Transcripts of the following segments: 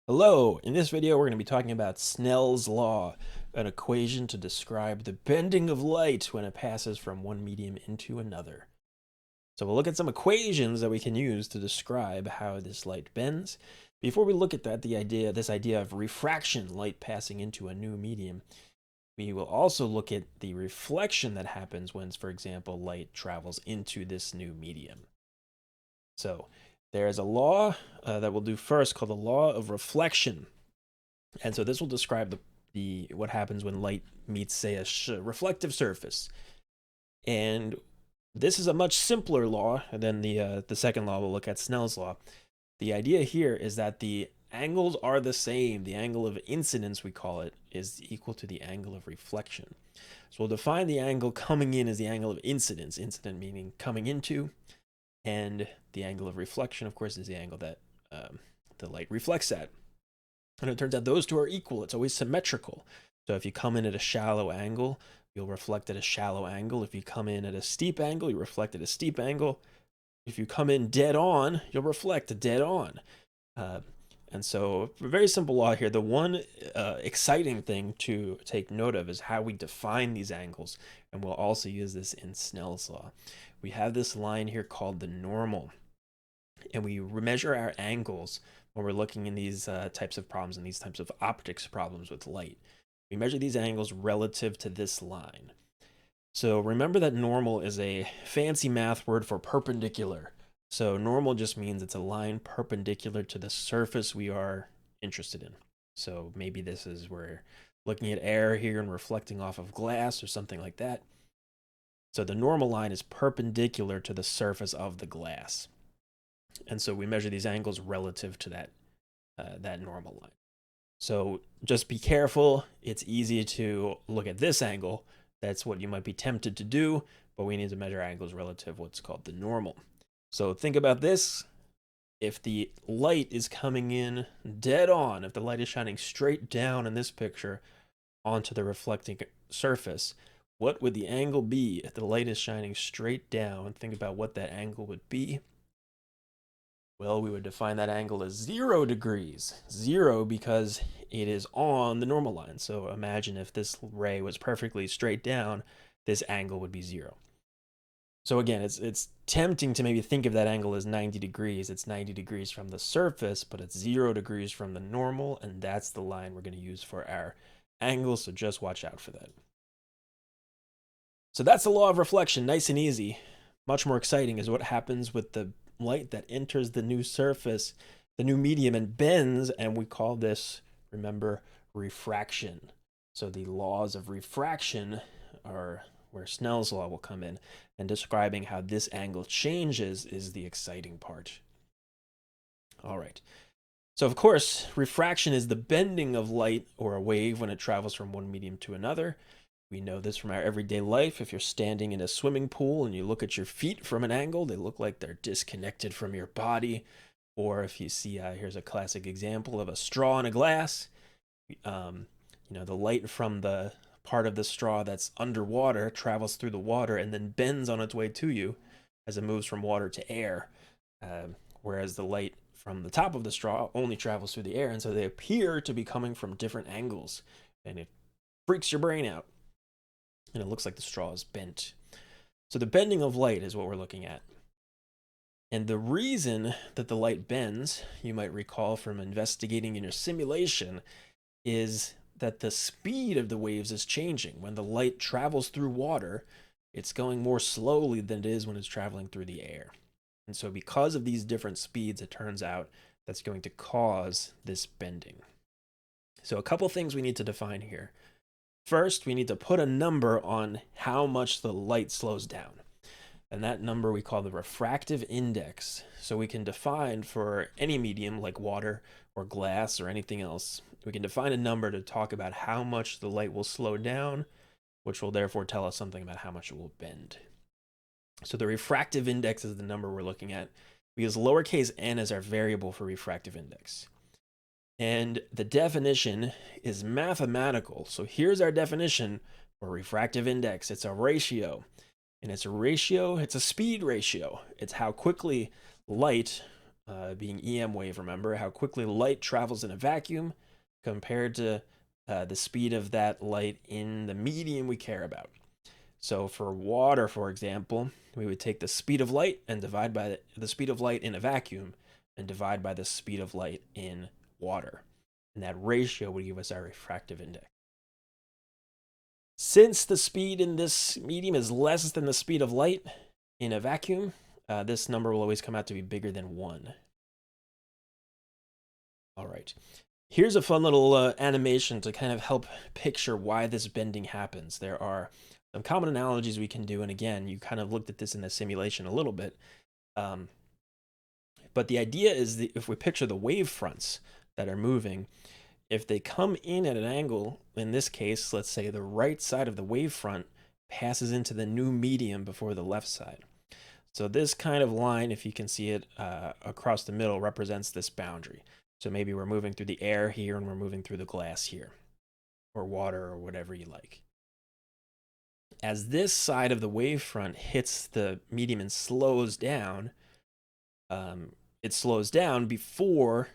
Hello, in this video we're going to be talking about Snell's law, an equation to describe the bending of light when it passes from one medium into another. So we'll look at some equations that we can use to describe how this light bends. Before we look at that, this idea of refraction, light passing into a new medium, we will also look at the reflection that happens when, for example, light travels into this new medium. So there's a law that we'll do first called the law of reflection. And so this will describe what happens when light meets, say, a reflective surface. And this is a much simpler law than the second law we'll look at, Snell's law. The idea here is that the angles are the same. The angle of incidence, we call it, is equal to the angle of reflection. So we'll define the angle coming in as the angle of incidence, incident meaning coming into, and the angle of reflection, of course, is the angle that the light reflects at. And it turns out those two are equal. It's always symmetrical. So if you come in at a shallow angle, you'll reflect at a shallow angle. If you come in at a steep angle, you reflect at a steep angle. If you come in dead on, you'll reflect dead on. And so a very simple law here. The one exciting thing to take note of is how we define these angles. And we'll also use this in Snell's law. We have this line here called the normal. And we measure our angles when we're looking in these types of problems and these types of optics problems with light. We measure these angles relative to this line. So remember that normal is a fancy math word for perpendicular. So normal just means it's a line perpendicular to the surface we are interested in. So maybe this is we're looking at air here and reflecting off of glass or something like that. So the normal line is perpendicular to the surface of the glass. And so we measure these angles relative to that normal line. So just be careful. It's easy to look at this angle. That's what you might be tempted to do, but we need to measure angles relative to what's called the normal. So think about this. If the light is coming in dead on, if the light is shining straight down in this picture onto the reflecting surface, what would the angle be if the light is shining straight down? Think about what that angle would be. Well, we would define that angle as 0 degrees. 0 because it is on the normal line. So imagine if this ray was perfectly straight down, this angle would be 0. So again, it's tempting to maybe think of that angle as 90 degrees. It's 90 degrees from the surface, but it's 0 degrees from the normal, and that's the line we're going to use for our angle, so just watch out for that. So that's the law of reflection, nice and easy. Much more exciting is what happens with the light that enters the new surface, the new medium, and bends, and we call this, remember, refraction. So the laws of refraction are where Snell's law will come in, and describing how this angle changes is the exciting part. All right. So of course, refraction is the bending of light or a wave when it travels from one medium to another. We know this from our everyday life. If you're standing in a swimming pool and you look at your feet from an angle, they look like they're disconnected from your body. Or if you see, here's a classic example of a straw in a glass. The light from the part of the straw that's underwater travels through the water and then bends on its way to you as it moves from water to air. Whereas the light from the top of the straw only travels through the air. And so they appear to be coming from different angles. And it freaks your brain out. And it looks like the straw is bent. So the bending of light is what we're looking at. And the reason that the light bends, you might recall from investigating in your simulation, is that the speed of the waves is changing. When the light travels through water, it's going more slowly than it is when it's traveling through the air. And so because of these different speeds, it turns out that's going to cause this bending. So a couple things we need to define here. First, we need to put a number on how much the light slows down. And that number we call the refractive index. So we can define for any medium like water or glass or anything else, we can define a number to talk about how much the light will slow down, which will therefore tell us something about how much it will bend. So the refractive index is the number we're looking at. We use lowercase n as our variable for refractive index. And the definition is mathematical. So here's our definition for refractive index. It's a ratio. And it's a speed ratio. It's how quickly light being EM wave, remember, how quickly light travels in a vacuum compared to the speed of that light in the medium we care about. So for water, for example, we would take the speed of light and divide by the speed of light in a vacuum and divide by the speed of light in water. And that ratio would give us our refractive index. Since the speed in this medium is less than the speed of light in a vacuum, this number will always come out to be bigger than 1. All right. Here's a fun little animation to kind of help picture why this bending happens. There are some common analogies we can do, and again, you kind of looked at this in the simulation a little bit. But the idea is that if we picture the wave fronts that are moving, if they come in at an angle, in this case, let's say the right side of the wavefront passes into the new medium before the left side. So this kind of line, if you can see it across the middle, represents this boundary. So maybe we're moving through the air here and we're moving through the glass here, or water, or whatever you like. As this side of the wavefront hits the medium and slows down, it slows down before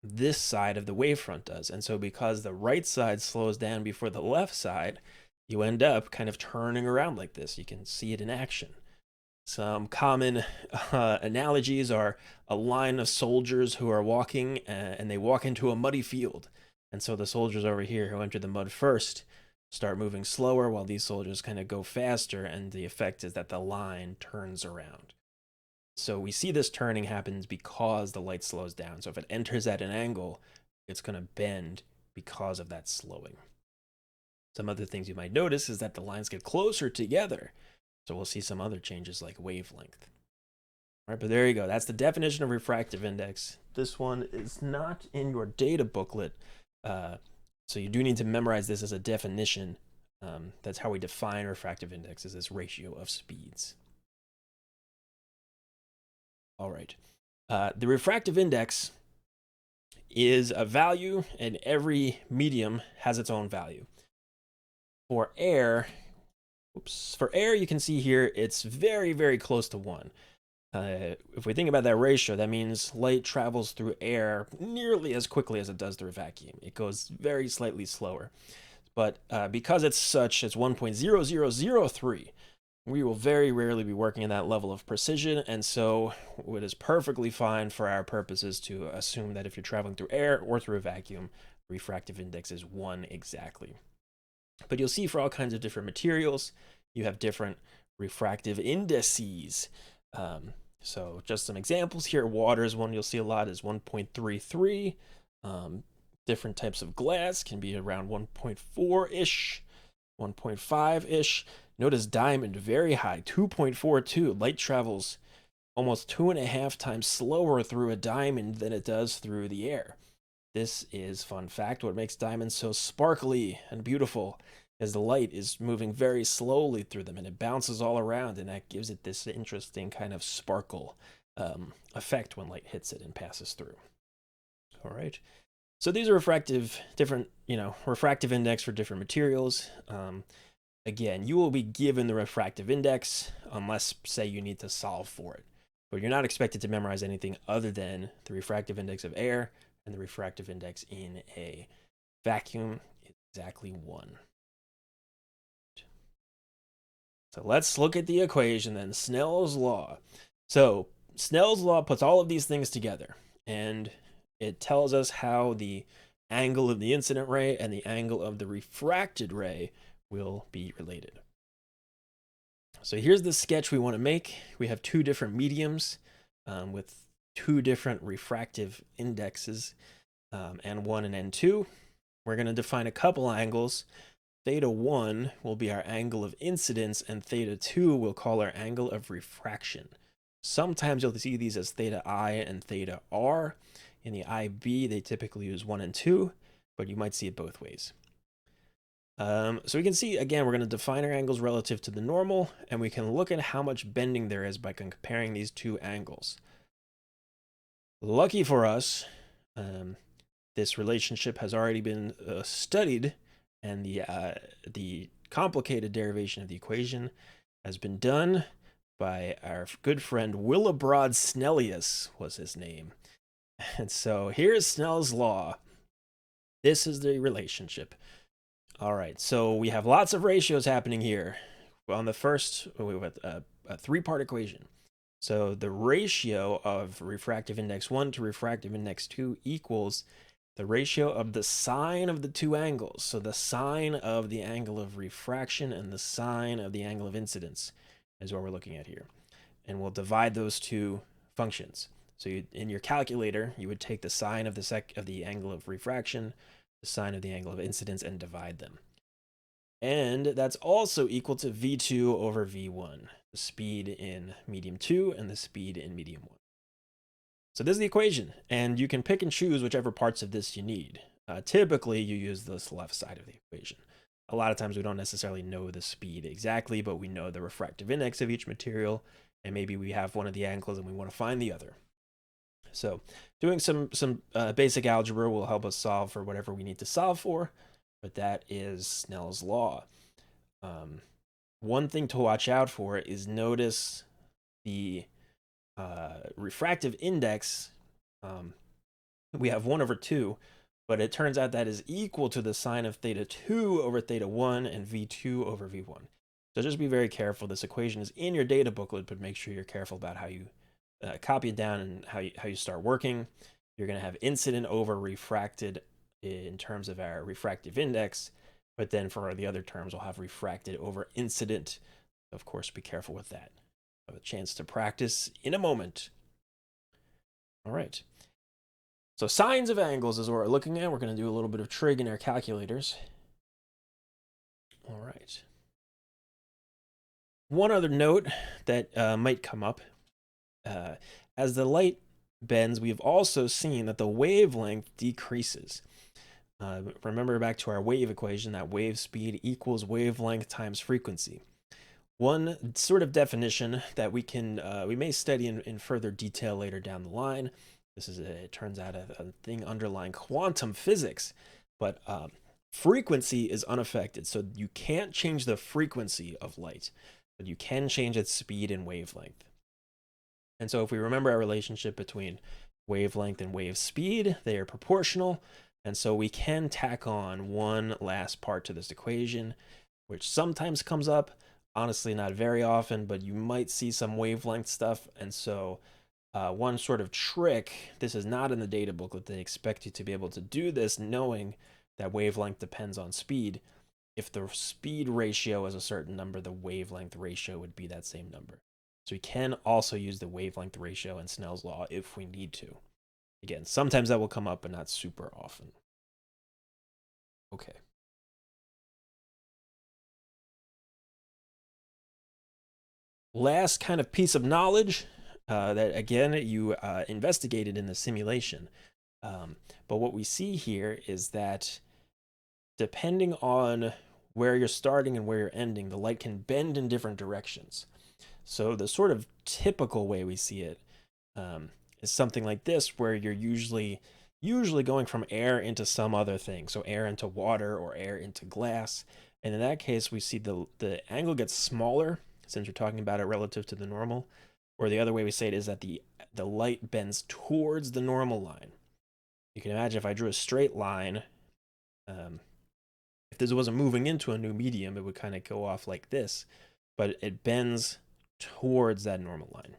this side of the wavefront does. And so because the right side slows down before the left side, you end up kind of turning around like this. You can see it in action. Some common analogies are a line of soldiers who are walking and they walk into a muddy field. And so the soldiers over here who enter the mud first start moving slower while these soldiers kind of go faster, and the effect is that the line turns around. So we see this turning happens because the light slows down. So if it enters at an angle, it's going to bend because of that slowing. Some other things you might notice is that the lines get closer together. So we'll see some other changes like wavelength. All right, but there you go. That's the definition of refractive index. This one is not in your data booklet. So you do need to memorize this as a definition. That's how we define refractive index, is this ratio of speeds. All right. The refractive index is a value, and every medium has its own value. For air, you can see here it's very, very close to 1. If we think about that ratio, that means light travels through air nearly as quickly as it does through a vacuum. It goes very slightly slower. But because it's such, it's 1.0003. We will very rarely be working at that level of precision, and so it is perfectly fine for our purposes to assume that if you're traveling through air or through a vacuum, refractive index is 1 exactly. But you'll see for all kinds of different materials, you have different refractive indices. So just some examples here. Water is one you'll see a lot, is 1.33. Different types of glass can be around 1.4-ish, 1.5-ish. Notice diamond, very high, 2.42. Light travels almost 2.5 times slower through a diamond than it does through the air. This is, fun fact, what makes diamonds so sparkly and beautiful, as the light is moving very slowly through them and it bounces all around, and that gives it this interesting kind of sparkle effect when light hits it and passes through. All right. So these are refractive index for different materials. Again, you will be given the refractive index unless, say, you need to solve for it. But you're not expected to memorize anything other than the refractive index of air and the refractive index in a vacuum is exactly 1. So let's look at the equation then, Snell's law. So Snell's law puts all of these things together, and it tells us how the angle of the incident ray and the angle of the refracted ray will be related. So here's the sketch we want to make. We have 2 different mediums with 2 different refractive indexes, N1 and N2. We're going to define a couple angles. Theta 1 will be our angle of incidence, and theta 2 we'll call our angle of refraction. Sometimes you'll see these as theta I and theta R. In the IB, they typically use 1 and 2, but you might see it both ways. So we can see, again, we're going to define our angles relative to the normal, and we can look at how much bending there is by comparing these 2 angles. Lucky for us, this relationship has already been studied, and the complicated derivation of the equation has been done by our good friend Willebrod Snellius, was his name. And so here's Snell's law. This is the relationship. All right, so we have lots of ratios happening here. On the first, we have a three-part equation. So the ratio of refractive index 1 to refractive index 2 equals the ratio of the sine of the two angles. So the sine of the angle of refraction and the sine of the angle of incidence is what we're looking at here. And we'll divide those two functions. So in your calculator, you would take the sine of the angle of refraction, the sine of the angle of incidence, and divide them. And that's also equal to v2 over v1, the speed in medium 2 and the speed in medium 1. So this is the equation, and you can pick and choose whichever parts of this you need. Typically, you use this left side of the equation. A lot of times we don't necessarily know the speed exactly, but we know the refractive index of each material, and maybe we have one of the angles and we want to find the other. So doing some basic algebra will help us solve for whatever we need to solve for, but that is Snell's law. One thing to watch out for is notice the refractive index. We have 1 over 2, but it turns out that is equal to the sine of theta 2 over theta 1 and v2 over v1. So just be very careful. This equation is in your data booklet, but make sure you're careful about how you copy it down and how you start working. You're going to have incident over refracted in terms of our refractive index, but then for the other terms, we'll have refracted over incident. Of course, be careful with that. Have a chance to practice in a moment. All right. So sines of angles is what we're looking at. We're going to do a little bit of trig in our calculators. All right. One other note that might come up. As the light bends, we've also seen that the wavelength decreases. Remember back to our wave equation, that wave speed equals wavelength times frequency. One sort of definition that we may study in further detail later down the line. This is, it turns out, a thing underlying quantum physics, but frequency is unaffected. So you can't change the frequency of light, but you can change its speed and wavelength. And so if we remember our relationship between wavelength and wave speed, they are proportional. And so we can tack on one last part to this equation, which sometimes comes up. Honestly, not very often, but you might see some wavelength stuff. And so one sort of trick, this is not in the data booklet, they expect you to be able to do this knowing that wavelength depends on speed. If the speed ratio is a certain number, the wavelength ratio would be that same number. So we can also use the wavelength ratio in Snell's law if we need to. Again, sometimes that will come up, but not super often. Okay. Last kind of piece of knowledge that, again, you investigated in the simulation. But what we see here is that depending on where you're starting and where you're ending, the light can bend in different directions. So the sort of typical way we see it is something like this, where you're usually going from air into some other thing. So air into water or air into glass. And in that case, we see the angle gets smaller since we're talking about it relative to the normal. Or the other way we say it is that the light bends towards the normal line. You can imagine if I drew a straight line, if this wasn't moving into a new medium, it would kind of go off like this, but it bends towards that normal line.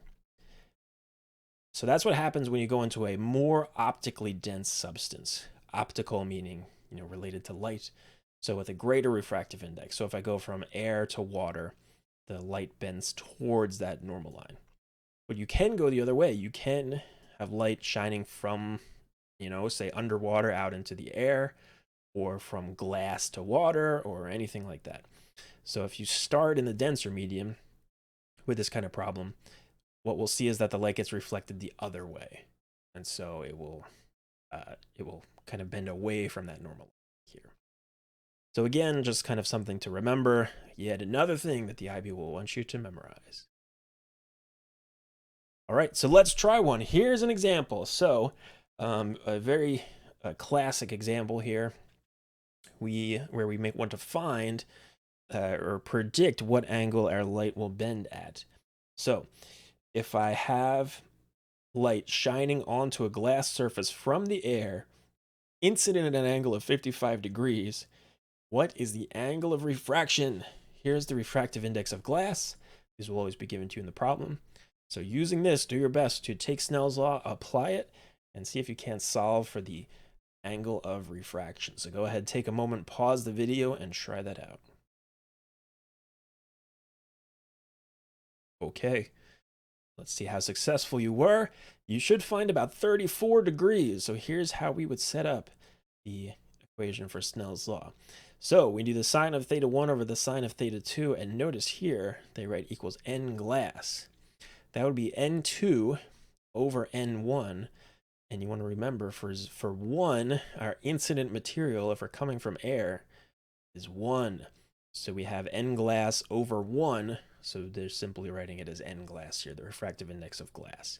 So that's what happens when you go into a more optically dense substance. Optical meaning, related to light. So with a greater refractive index. So if I go from air to water, the light bends towards that normal line. But you can go the other way. You can have light shining from, say underwater out into the air, or from glass to water, or anything like that. So if you start in the denser medium with this kind of problem, what we'll see is that the light gets reflected the other way. And so it will kind of bend away from that normal here. So again, just kind of something to remember. Yet another thing that the IB will want you to memorize. All right, so let's try one. Here's an example. So a very classic example here, where we may want to find or predict what angle our light will bend at. So if I have light shining onto a glass surface from the air, incident at an angle of 55 degrees, what is the angle of refraction? Here's the refractive index of glass. These will always be given to you in the problem. So using this, do your best to take Snell's law, apply it, and see if you can't solve for the angle of refraction. So go ahead, take a moment, pause the video, and try that out. Okay, let's see how successful you were. You should find about 34 degrees. So here's how we would set up the equation for Snell's law. So we do the sine of theta 1 over the sine of theta 2, and notice here they write equals n glass. That would be n2 over n1. And you want to remember for 1, our incident material, if we're coming from air, is 1. So we have n glass over 1. So they're simply writing it as n glass here, the refractive index of glass.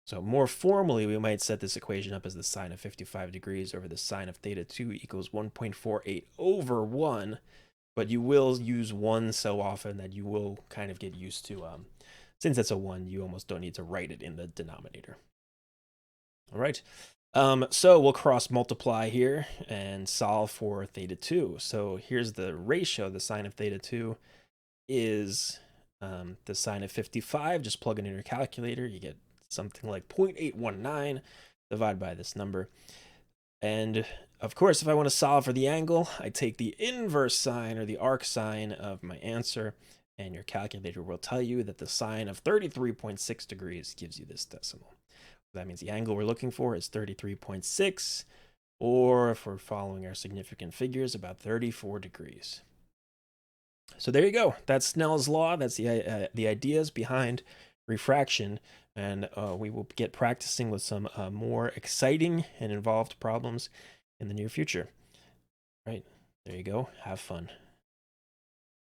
So more formally, we might set this equation up as the sine of 55 degrees over the sine of theta 2 equals 1.48 over 1. But you will use 1 so often that you will kind of get used to, since it's a 1, you almost don't need to write it in the denominator. All right, so we'll cross multiply here and solve for theta 2. So here's the ratio. The sine of theta 2 is the sine of 55. Just plug it in your calculator. You get something like 0.819 divided by this number. And of course, if I want to solve for the angle, I take the inverse sine or the arc sine of my answer, and your calculator will tell you that the sine of 33.6 degrees gives you this decimal. That means the angle we're looking for is 33.6, or if we're following our significant figures, about 34 degrees. So there you go. That's Snell's law. That's the ideas behind refraction, and we will get practicing with some more exciting and involved problems in the near future. All right, there you go. Have fun.